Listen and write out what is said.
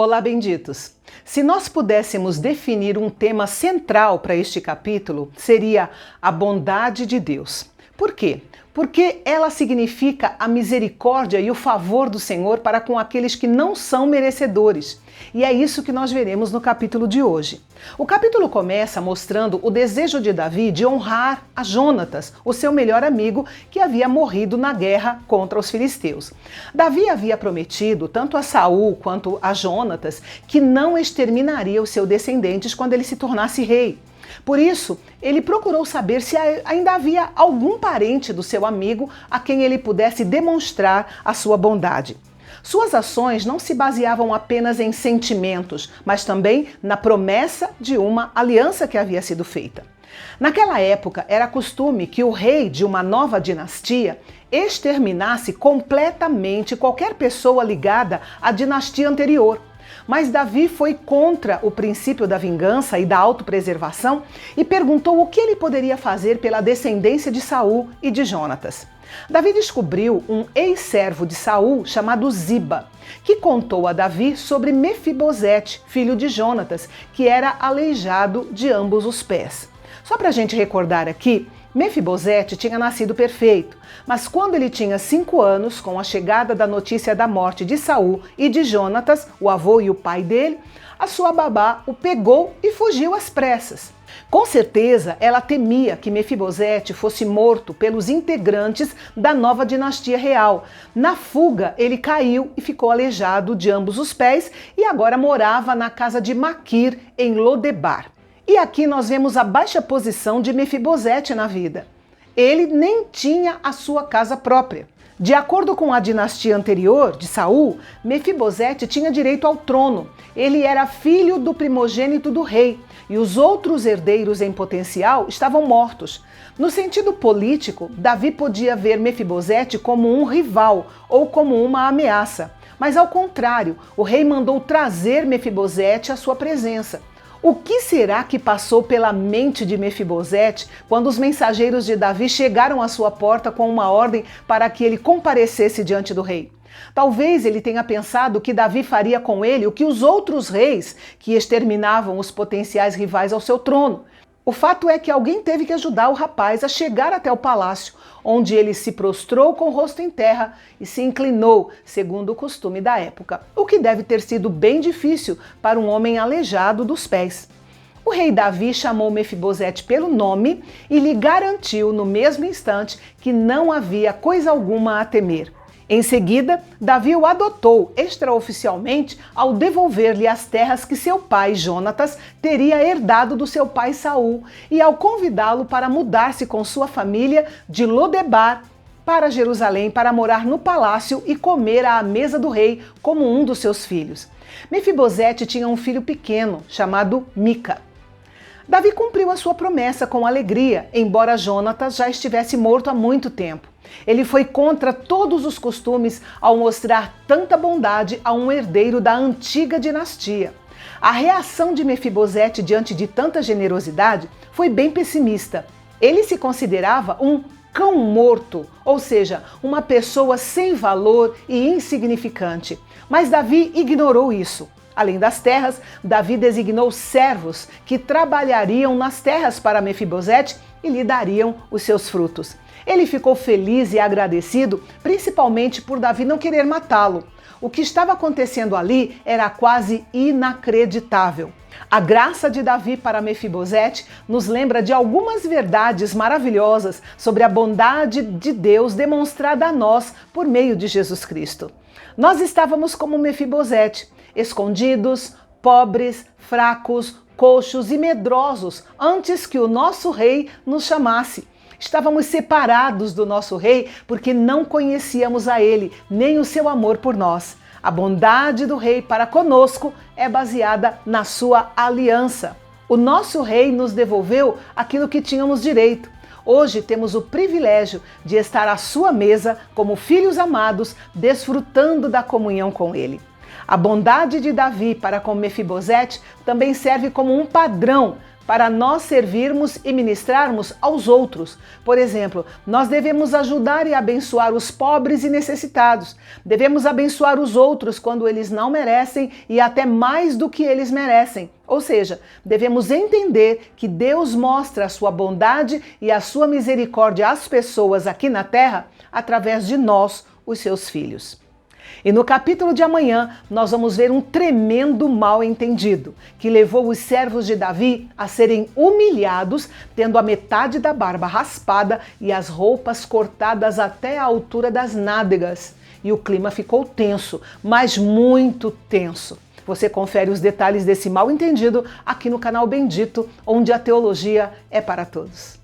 Olá, benditos! Se nós pudéssemos definir um tema central para este capítulo, seria a bondade de Deus. Por quê? Porque ela significa a misericórdia e o favor do Senhor para com aqueles que não são merecedores. E é isso que nós veremos no capítulo de hoje. O capítulo começa mostrando o desejo de Davi de honrar a Jonatas, o seu melhor amigo, que havia morrido na guerra contra os filisteus. Davi havia prometido, tanto a Saul quanto a Jonatas, que não exterminaria os seus descendentes quando ele se tornasse rei. Por isso, ele procurou saber se ainda havia algum parente do seu amigo a quem ele pudesse demonstrar a sua bondade. Suas ações não se baseavam apenas em sentimentos, mas também na promessa de uma aliança que havia sido feita. Naquela época, era costume que o rei de uma nova dinastia exterminasse completamente qualquer pessoa ligada à dinastia anterior. Mas Davi foi contra o princípio da vingança e da autopreservação e perguntou o que ele poderia fazer pela descendência de Saul e de Jonatas. Davi descobriu um ex-servo de Saul chamado Ziba, que contou a Davi sobre Mefibosete, filho de Jonatas, que era aleijado de ambos os pés. Só para a gente recordar aqui, Mefibosete tinha nascido perfeito, mas quando ele tinha 5 anos, com a chegada da notícia da morte de Saul e de Jonatas, o avô e o pai dele, a sua babá o pegou e fugiu às pressas. Com certeza, ela temia que Mefibosete fosse morto pelos integrantes da nova dinastia real. Na fuga, ele caiu e ficou aleijado de ambos os pés e agora morava na casa de Maquir, em Lodebar. E aqui nós vemos a baixa posição de Mefibosete na vida. Ele nem tinha a sua casa própria. De acordo com a dinastia anterior, de Saul, Mefibosete tinha direito ao trono. Ele era filho do primogênito do rei e os outros herdeiros em potencial estavam mortos. No sentido político, Davi podia ver Mefibosete como um rival ou como uma ameaça. Mas ao contrário, o rei mandou trazer Mefibosete à sua presença. O que será que passou pela mente de Mefibosete quando os mensageiros de Davi chegaram à sua porta com uma ordem para que ele comparecesse diante do rei? Talvez ele tenha pensado que Davi faria com ele o que os outros reis que exterminavam os potenciais rivais ao seu trono. O fato é que alguém teve que ajudar o rapaz a chegar até o palácio, onde ele se prostrou com o rosto em terra e se inclinou, segundo o costume da época, o que deve ter sido bem difícil para um homem aleijado dos pés. O rei Davi chamou Mefibosete pelo nome e lhe garantiu no mesmo instante que não havia coisa alguma a temer. Em seguida, Davi o adotou extraoficialmente ao devolver-lhe as terras que seu pai, Jonatas, teria herdado do seu pai Saul e ao convidá-lo para mudar-se com sua família de Lodebar para Jerusalém para morar no palácio e comer à mesa do rei como um dos seus filhos. Mefibosete tinha um filho pequeno chamado Mica. Davi cumpriu a sua promessa com alegria, embora Jonatas já estivesse morto há muito tempo. Ele foi contra todos os costumes ao mostrar tanta bondade a um herdeiro da antiga dinastia. A reação de Mefibosete diante de tanta generosidade foi bem pessimista. Ele se considerava um cão morto, ou seja, uma pessoa sem valor e insignificante. Mas Davi ignorou isso. Além das terras, Davi designou servos que trabalhariam nas terras para Mefibosete e lhe dariam os seus frutos. Ele ficou feliz e agradecido, principalmente por Davi não querer matá-lo. O que estava acontecendo ali era quase inacreditável. A graça de Davi para Mefibosete nos lembra de algumas verdades maravilhosas sobre a bondade de Deus demonstrada a nós por meio de Jesus Cristo. Nós estávamos como Mefibosete, escondidos, pobres, fracos, coxos e medrosos antes que o nosso rei nos chamasse. Estávamos separados do nosso rei porque não conhecíamos a ele, nem o seu amor por nós. A bondade do rei para conosco é baseada na sua aliança. O nosso rei nos devolveu aquilo que tínhamos direito. Hoje temos o privilégio de estar à sua mesa como filhos amados, desfrutando da comunhão com ele. A bondade de Davi para com Mefibosete também serve como um padrão para nós servirmos e ministrarmos aos outros. Por exemplo, nós devemos ajudar e abençoar os pobres e necessitados. Devemos abençoar os outros quando eles não merecem e até mais do que eles merecem. Ou seja, devemos entender que Deus mostra a sua bondade e a sua misericórdia às pessoas aqui na terra através de nós, os seus filhos. E no capítulo de amanhã, nós vamos ver um tremendo mal-entendido que levou os servos de Davi a serem humilhados, tendo a metade da barba raspada e as roupas cortadas até a altura das nádegas. E o clima ficou tenso, mas muito tenso. Você confere os detalhes desse mal-entendido aqui no canal Bendito, onde a teologia é para todos.